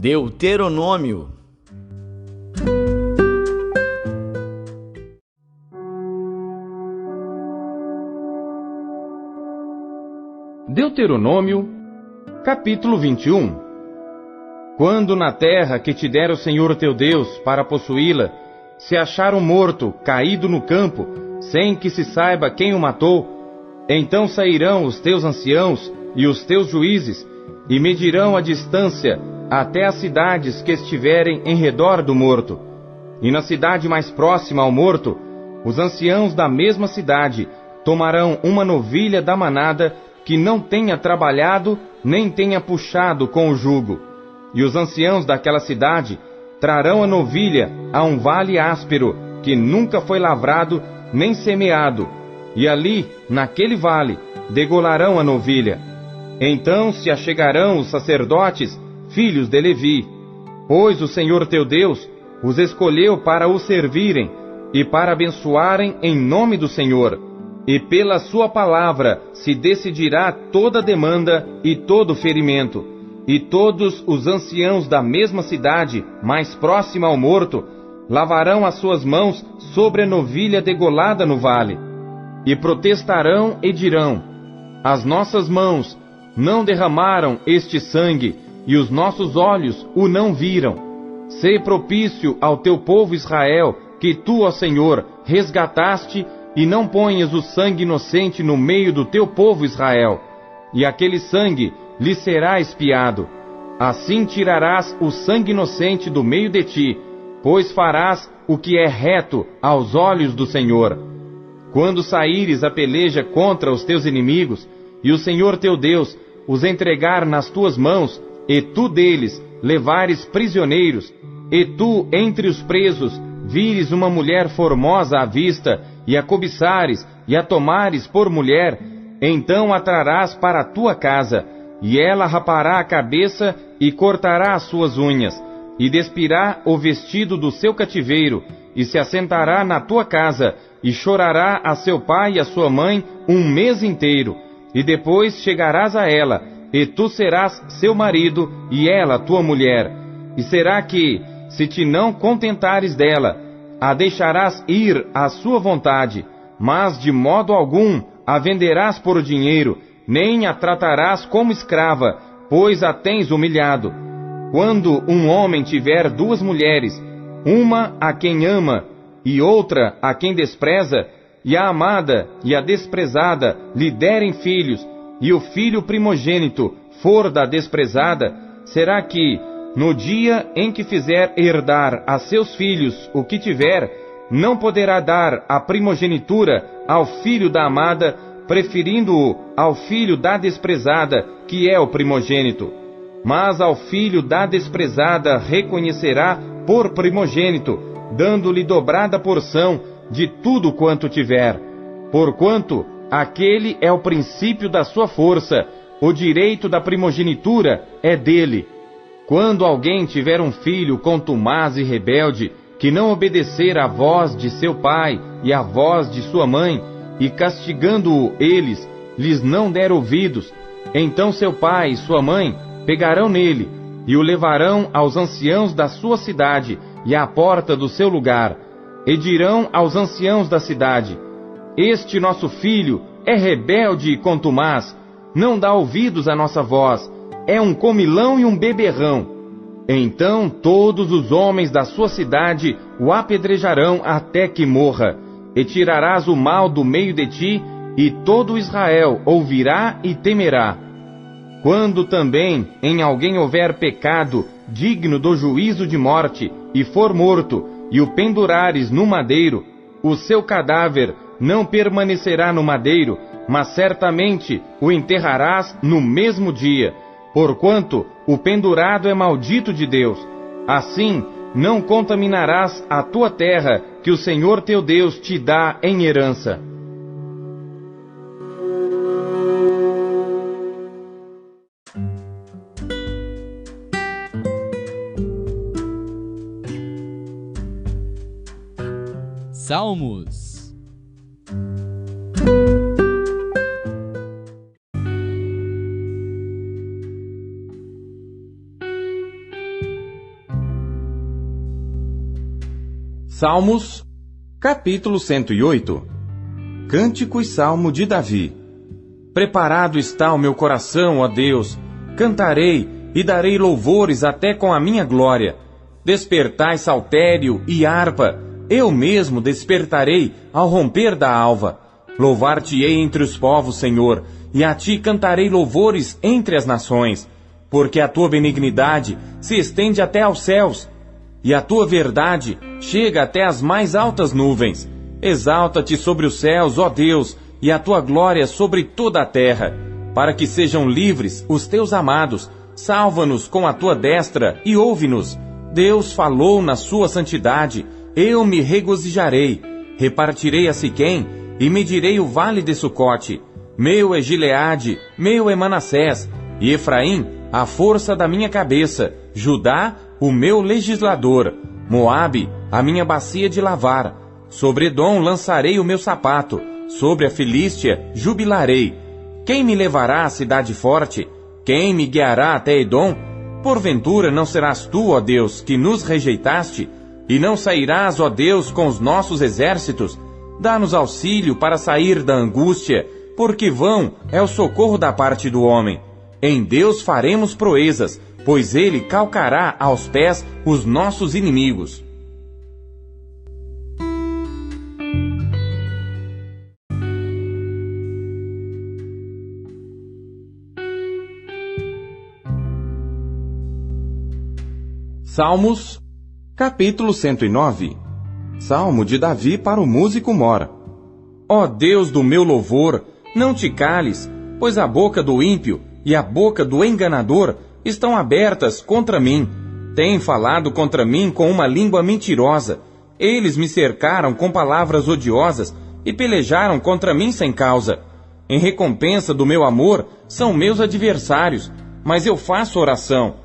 Deuteronômio. Deuteronômio, capítulo 21. Quando na terra que te der o Senhor teu Deus para possuí-la, se achar um morto caído no campo, sem que se saiba quem o matou, então sairão os teus anciãos e os teus juízes, e medirão a distância até as cidades que estiverem em redor do morto. E na cidade mais próxima ao morto, os anciãos da mesma cidade tomarão uma novilha da manada que não tenha trabalhado nem tenha puxado com o jugo. E os anciãos daquela cidade trarão a novilha a um vale áspero que nunca foi lavrado nem semeado, e ali, naquele vale, degolarão a novilha. Então se achegarão os sacerdotes, filhos de Levi, pois o Senhor teu Deus os escolheu para o servirem e para abençoarem em nome do Senhor. E pela sua palavra se decidirá toda demanda e todo ferimento. E todos os anciãos da mesma cidade, mais próxima ao morto, lavarão as suas mãos sobre a novilha degolada no vale. E protestarão e dirão: as nossas mãos não derramaram este sangue, e os nossos olhos o não viram. Sê propício ao teu povo Israel, que tu, ó Senhor, resgataste, e não ponhas o sangue inocente no meio do teu povo Israel, e aquele sangue lhe será expiado. Assim tirarás o sangue inocente do meio de ti, pois farás o que é reto aos olhos do Senhor. Quando saíres a peleja contra os teus inimigos, e o Senhor teu Deus os entregar nas tuas mãos, e tu deles levares prisioneiros, e tu entre os presos vires uma mulher formosa à vista, e a cobiçares, e a tomares por mulher, então a trarás para a tua casa, e ela rapará a cabeça e cortará as suas unhas, e despirá o vestido do seu cativeiro, e se assentará na tua casa, e chorará a seu pai e a sua mãe um mês inteiro, e depois chegarás a ela, e tu serás seu marido, e ela tua mulher. E será que, se te não contentares dela, a deixarás ir à sua vontade, mas de modo algum a venderás por dinheiro, nem a tratarás como escrava, pois a tens humilhado. Quando um homem tiver duas mulheres, uma a quem ama e outra a quem despreza, e a amada e a desprezada lhe derem filhos, e o filho primogênito for da desprezada, será que, no dia em que fizer herdar a seus filhos o que tiver, não poderá dar a primogenitura ao filho da amada, preferindo-o ao filho da desprezada, que é o primogênito. Mas ao filho da desprezada reconhecerá por primogênito, dando-lhe dobrada porção de tudo quanto tiver. Porquanto aquele é o princípio da sua força, o direito da primogenitura é dele. Quando alguém tiver um filho contumaz e rebelde, que não obedecer à voz de seu pai e à voz de sua mãe, e castigando-o eles, lhes não der ouvidos, então seu pai e sua mãe pegarão nele, e o levarão aos anciãos da sua cidade e à porta do seu lugar, e dirão aos anciãos da cidade: este nosso filho é rebelde e contumaz, não dá ouvidos à nossa voz, é um comilão e um beberrão. Então todos os homens da sua cidade o apedrejarão até que morra, e tirarás o mal do meio de ti, e todo Israel ouvirá e temerá. Quando também em alguém houver pecado digno do juízo de morte, e for morto, e o pendurares no madeiro, o seu cadáver não permanecerá no madeiro, mas certamente o enterrarás no mesmo dia, porquanto o pendurado é maldito de Deus. Assim não contaminarás a tua terra, que o Senhor teu Deus te dá em herança. Salmos. Salmos, capítulo 108. Cântico e Salmo de Davi. Preparado está o meu coração, ó Deus, cantarei e darei louvores até com a minha glória. Despertai saltério e harpa, eu mesmo despertarei ao romper da alva. Louvar-te-ei entre os povos, Senhor, e a ti cantarei louvores entre as nações, porque a tua benignidade se estende até aos céus, e a tua verdade chega até as mais altas nuvens. Exalta-te sobre os céus, ó Deus, e a tua glória sobre toda a terra, para que sejam livres os teus amados. Salva-nos com a tua destra e ouve-nos. Deus falou na sua santidade, eu me regozijarei. Repartirei a Siquém e medirei o vale de Sucote. Meu é Gileade, meu é Manassés, e Efraim, a força da minha cabeça, Judá, o meu legislador, Moabe, a minha bacia de lavar. Sobre Edom lançarei o meu sapato, sobre a Filístia jubilarei. Quem me levará à cidade forte? Quem me guiará até Edom? Porventura não serás tu, ó Deus, que nos rejeitaste? E não sairás, ó Deus, com os nossos exércitos? Dá-nos auxílio para sair da angústia, porque vão é o socorro da parte do homem. Em Deus faremos proezas, pois Ele calcará aos pés os nossos inimigos. Salmos, capítulo 109. Salmo de Davi para o músico mor. Ó Deus do meu louvor, não te cales, pois a boca do ímpio e a boca do enganador estão abertas contra mim. Têm falado contra mim com uma língua mentirosa. Eles me cercaram com palavras odiosas e pelejaram contra mim sem causa. Em recompensa do meu amor, são meus adversários, mas eu faço oração.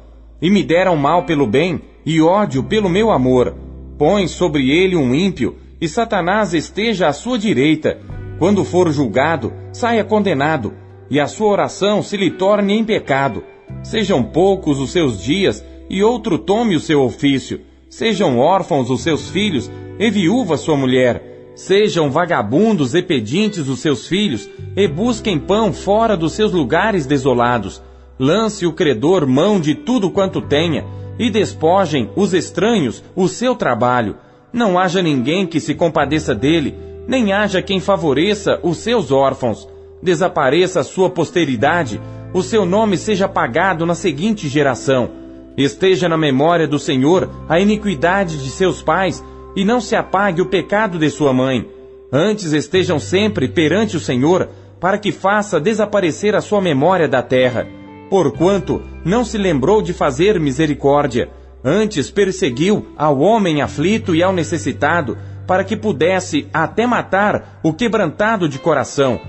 E me deram mal pelo bem e ódio pelo meu amor. Põe sobre ele um ímpio, e Satanás esteja à sua direita. Quando for julgado, saia condenado, e a sua oração se lhe torne em pecado. Sejam poucos os seus dias, e outro tome o seu ofício. Sejam órfãos os seus filhos, e viúva sua mulher. Sejam vagabundos e pedintes os seus filhos, e busquem pão fora dos seus lugares desolados. Lance o credor mão de tudo quanto tenha, e despojem os estranhos o seu trabalho. Não haja ninguém que se compadeça dele, nem haja quem favoreça os seus órfãos. Desapareça a sua posteridade, o seu nome seja apagado na seguinte geração. Esteja na memória do Senhor a iniquidade de seus pais, e não se apague o pecado de sua mãe. Antes estejam sempre perante o Senhor, para que faça desaparecer a sua memória da terra. Porquanto não se lembrou de fazer misericórdia, antes perseguiu ao homem aflito e ao necessitado, para que pudesse até matar o quebrantado de coração.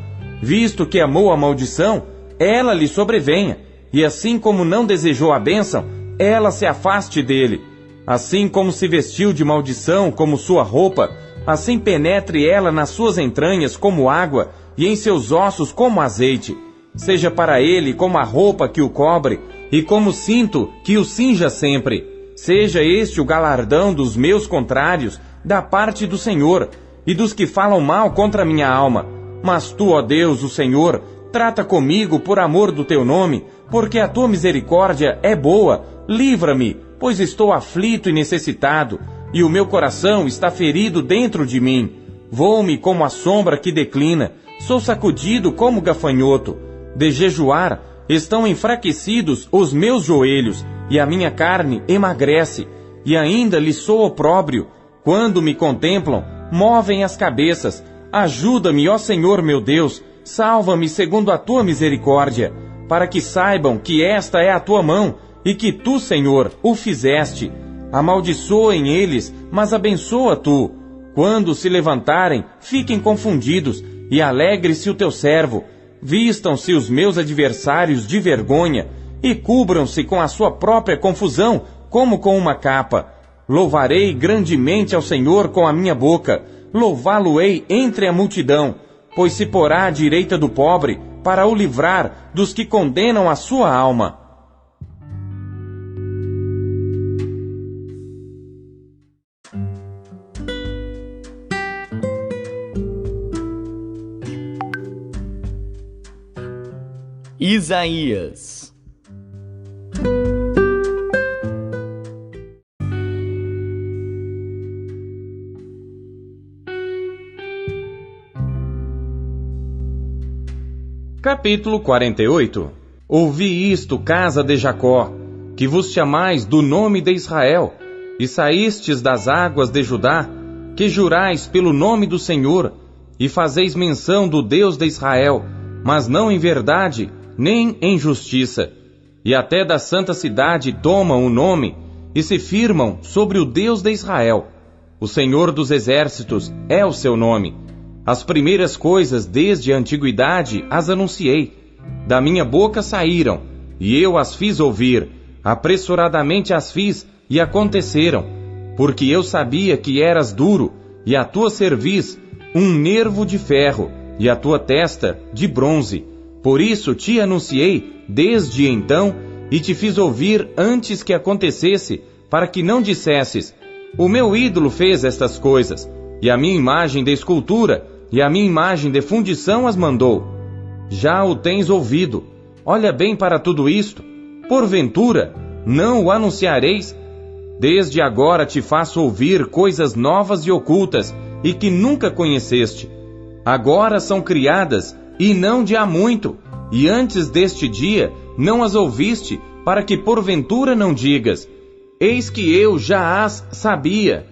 Visto que amou a maldição, ela lhe sobrevenha, e assim como não desejou a bênção, ela se afaste dele. Assim como se vestiu de maldição como sua roupa, assim penetre ela nas suas entranhas como água, e em seus ossos como azeite. Seja para ele como a roupa que o cobre, e como cinto que o cinja sempre. Seja este o galardão dos meus contrários, da parte do Senhor, e dos que falam mal contra a minha alma. Mas tu, ó Deus, o Senhor, trata comigo por amor do teu nome, porque a tua misericórdia é boa. Livra-me, pois estou aflito e necessitado, e o meu coração está ferido dentro de mim. Vou-me como a sombra que declina, sou sacudido como gafanhoto. De jejuar, estão enfraquecidos os meus joelhos, e a minha carne emagrece, e ainda lhe sou opróbrio. Quando me contemplam, movem as cabeças. Ajuda-me, ó Senhor meu Deus, salva-me segundo a tua misericórdia, para que saibam que esta é a tua mão, e que tu, Senhor, o fizeste. Amaldiçoem eles, mas abençoa tu. Quando se levantarem, fiquem confundidos, e alegre-se o teu servo. Vistam-se os meus adversários de vergonha, e cubram-se com a sua própria confusão, como com uma capa. Louvarei grandemente ao Senhor com a minha boca, louvá-lo-ei entre a multidão, pois se porá à direita do pobre, para o livrar dos que condenam a sua alma. Isaías. Capítulo 48. Ouvi isto, casa de Jacó, que vos chamais do nome de Israel, e saístes das águas de Judá, que jurais pelo nome do Senhor, e fazeis menção do Deus de Israel, mas não em verdade, nem em justiça. E até da santa cidade tomam o nome, e se firmam sobre o Deus de Israel. O Senhor dos exércitos é o seu nome. As primeiras coisas desde a antiguidade as anunciei. Da minha boca saíram, e eu as fiz ouvir. Apressuradamente as fiz, e aconteceram. Porque eu sabia que eras duro, e a tua cerviz um nervo de ferro, e a tua testa de bronze. Por isso te anunciei desde então, e te fiz ouvir antes que acontecesse, para que não dissesses: o meu ídolo fez estas coisas, e a minha imagem de escultura, e a minha imagem de fundição as mandou. Já o tens ouvido. Olha bem para tudo isto. Porventura, não o anunciareis? Desde agora te faço ouvir coisas novas e ocultas, e que nunca conheceste. Agora são criadas, e não de há muito, e antes deste dia não as ouviste, para que porventura não digas: eis que eu já as sabia.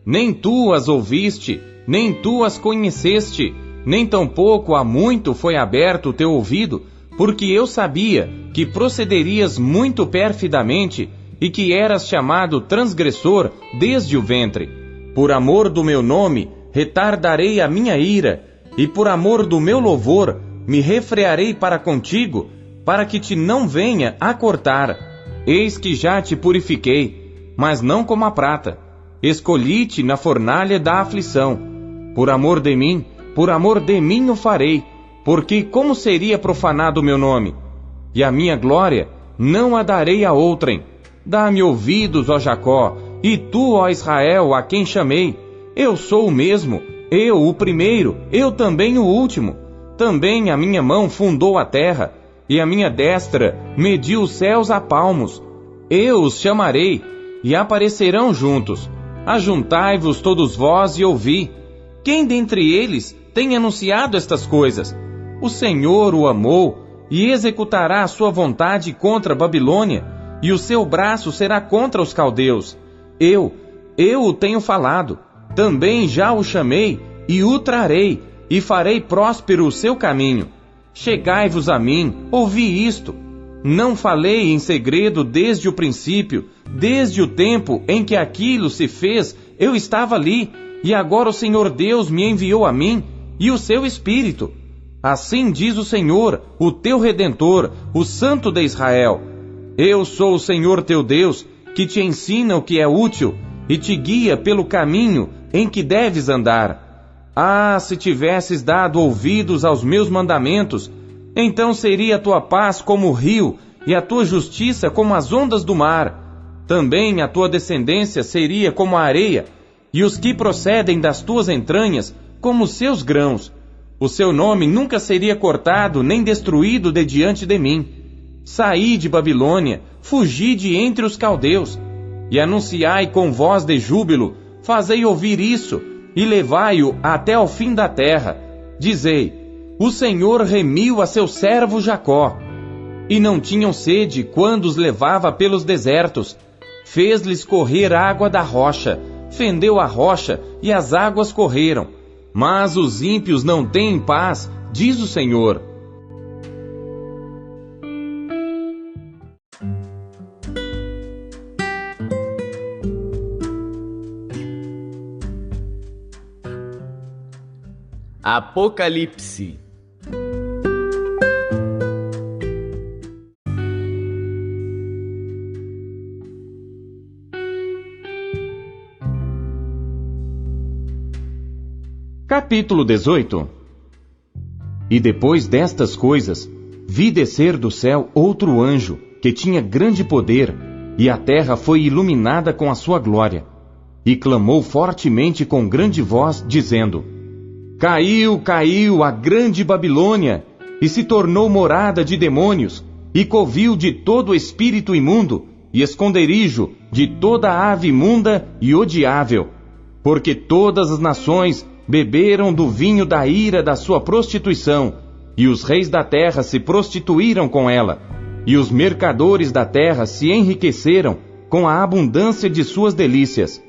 Nem tu as ouviste, nem tu as conheceste, nem tampouco há muito foi aberto o teu ouvido, porque eu sabia que procederias muito perfidamente, e que eras chamado transgressor desde o ventre. Por amor do meu nome, retardarei a minha ira, e por amor do meu louvor, me refrearei para contigo, para que te não venha a cortar. Eis que já te purifiquei, mas não como a prata. Escolhi-te na fornalha da aflição. Por amor de mim o farei, porque como seria profanado o meu nome? E a minha glória não a darei a outrem. Dá-me ouvidos, ó Jacó, e tu, ó Israel, a quem chamei. Eu sou o mesmo, eu o primeiro, eu também o último. Também a minha mão fundou a terra, e a minha destra mediu os céus a palmos. Eu os chamarei, e aparecerão juntos. Ajuntai-vos todos vós e ouvi. Quem dentre eles tem anunciado estas coisas? O Senhor o amou, e executará a sua vontade contra a Babilônia, e o seu braço será contra os caldeus. Eu o tenho falado, também já o chamei, e o trarei, e farei próspero o seu caminho. Chegai-vos a mim, ouvi isto. Não falei em segredo desde o princípio, desde o tempo em que aquilo se fez, eu estava ali, e agora o Senhor Deus me enviou a mim, e o seu Espírito. Assim diz o Senhor, o teu Redentor, o Santo de Israel. Eu sou o Senhor teu Deus, que te ensina o que é útil, e te guia pelo caminho em que deves andar. Ah, se tivesses dado ouvidos aos meus mandamentos, então seria a tua paz como o rio, e a tua justiça como as ondas do mar. Também a tua descendência seria como a areia, e os que procedem das tuas entranhas como os seus grãos. O seu nome nunca seria cortado nem destruído de diante de mim. Saí de Babilônia, fugi de entre os caldeus, e anunciai com voz de júbilo, fazei ouvir isso, e levai-o até ao fim da terra. Dizei: o Senhor remiu a seu servo Jacó. E não tinham sede quando os levava pelos desertos. Fez-lhes correr água da rocha, fendeu a rocha, e as águas correram. Mas os ímpios não têm paz, diz o Senhor. Apocalipse. Capítulo 18. E depois destas coisas, vi descer do céu outro anjo, que tinha grande poder, e a terra foi iluminada com a sua glória. E clamou fortemente com grande voz, dizendo: Caiu, caiu a grande Babilônia, e se tornou morada de demônios, e covil de todo espírito imundo, e esconderijo de toda ave imunda e odiável. Porque todas as nações beberam do vinho da ira da sua prostituição, e os reis da terra se prostituíram com ela, e os mercadores da terra se enriqueceram com a abundância de suas delícias.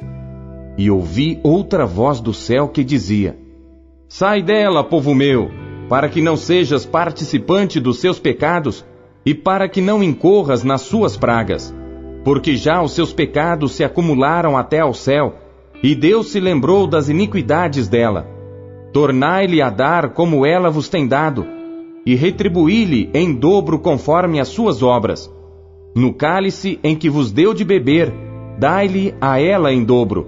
E ouvi outra voz do céu que dizia: Sai dela, povo meu, para que não sejas participante dos seus pecados, e para que não incorras nas suas pragas. Porque já os seus pecados se acumularam até ao céu, e Deus se lembrou das iniquidades dela. Tornai-lhe a dar como ela vos tem dado, e retribuí-lhe em dobro conforme as suas obras. No cálice em que vos deu de beber, dai-lhe a ela em dobro.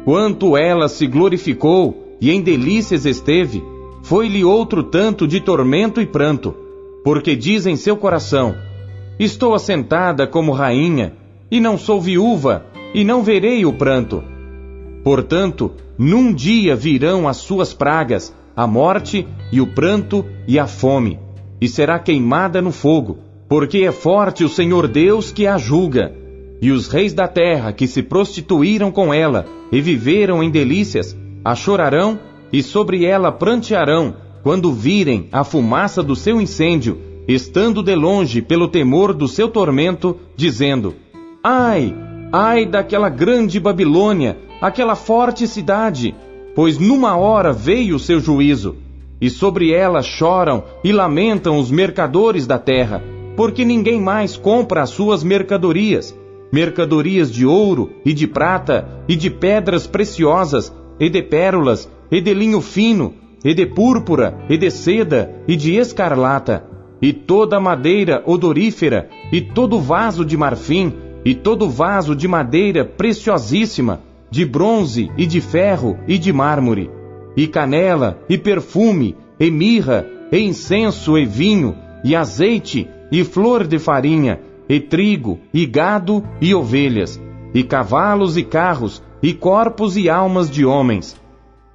Quanto ela se glorificou e em delícias esteve, foi-lhe outro tanto de tormento e pranto, porque diz em seu coração: Estou assentada como rainha, e não sou viúva, e não verei o pranto. Portanto, num dia virão as suas pragas, a morte, e o pranto, e a fome, e será queimada no fogo, porque é forte o Senhor Deus que a julga. E os reis da terra que se prostituíram com ela, e viveram em delícias, a chorarão, e sobre ela prantearão, quando virem a fumaça do seu incêndio, estando de longe pelo temor do seu tormento, dizendo: Ai, ai daquela grande Babilônia, aquela forte cidade, pois numa hora veio o seu juízo. E sobre ela choram e lamentam os mercadores da terra, porque ninguém mais compra as suas mercadorias, mercadorias de ouro e de prata, e de pedras preciosas, e de pérolas, e de linho fino, e de púrpura, e de seda, e de escarlata, e toda madeira odorífera, e todo vaso de marfim, e todo vaso de madeira preciosíssima, de bronze, e de ferro, e de mármore, e canela, e perfume, e mirra, e incenso, e vinho, e azeite, e flor de farinha, e trigo, e gado, e ovelhas, e cavalos, e carros, e corpos e almas de homens.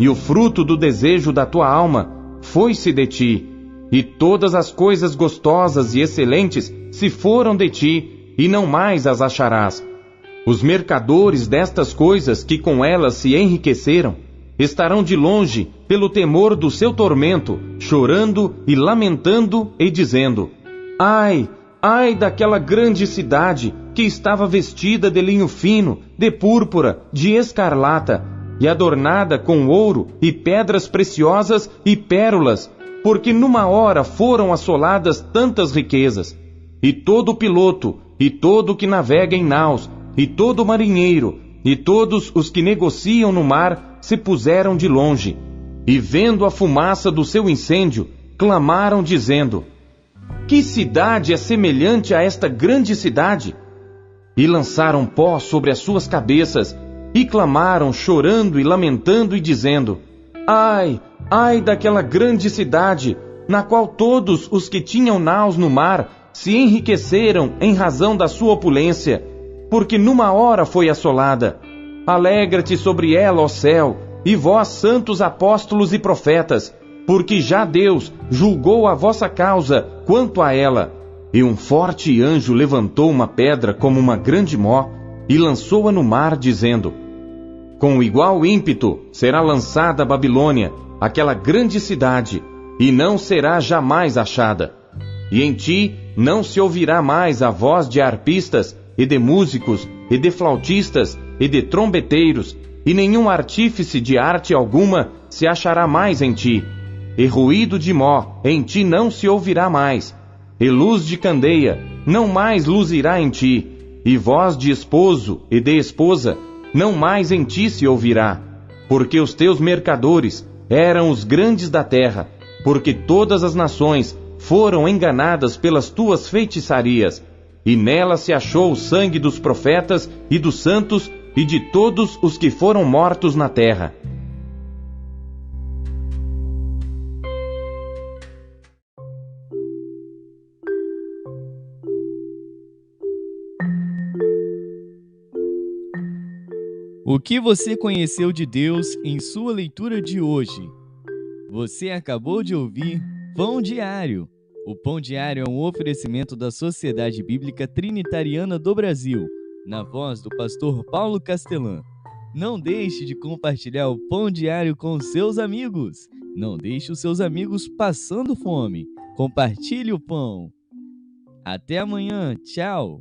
E o fruto do desejo da tua alma foi-se de ti, e todas as coisas gostosas e excelentes se foram de ti, e não mais as acharás. Os mercadores destas coisas que com elas se enriqueceram, estarão de longe pelo temor do seu tormento, chorando e lamentando e dizendo: Ai, ai daquela grande cidade que estava vestida de linho fino, de púrpura, de escarlata, e adornada com ouro e pedras preciosas e pérolas, porque numa hora foram assoladas tantas riquezas. E todo piloto, e todo que navega em naus, e todo marinheiro, e todos os que negociam no mar, se puseram de longe, e vendo a fumaça do seu incêndio, clamaram dizendo: Que cidade é semelhante a esta grande cidade? E lançaram pó sobre as suas cabeças, e clamaram chorando e lamentando e dizendo: Ai, ai daquela grande cidade, na qual todos os que tinham naus no mar se enriqueceram em razão da sua opulência, porque numa hora foi assolada. Alegra-te sobre ela, ó céu, e vós, santos apóstolos e profetas, porque já Deus julgou a vossa causa quanto a ela. E um forte anjo levantou uma pedra como uma grande mó, e lançou-a no mar, dizendo: Com igual ímpeto será lançada a Babilônia, aquela grande cidade, e não será jamais achada. E em ti não se ouvirá mais a voz de arpistas, e de músicos, e de flautistas, e de trombeteiros, e nenhum artífice de arte alguma se achará mais em ti. E ruído de mó em ti não se ouvirá mais, e luz de candeia não mais luzirá em ti, e voz de esposo e de esposa não mais em ti se ouvirá, porque os teus mercadores eram os grandes da terra, porque todas as nações foram enganadas pelas tuas feitiçarias, e nela se achou o sangue dos profetas e dos santos e de todos os que foram mortos na terra. O que você conheceu de Deus em sua leitura de hoje? Você acabou de ouvir Pão Diário. O Pão Diário é um oferecimento da Sociedade Bíblica Trinitariana do Brasil, na voz do pastor Paulo Castelã. Não deixe de compartilhar o Pão Diário com seus amigos. Não deixe os seus amigos passando fome. Compartilhe o pão. Até amanhã. Tchau.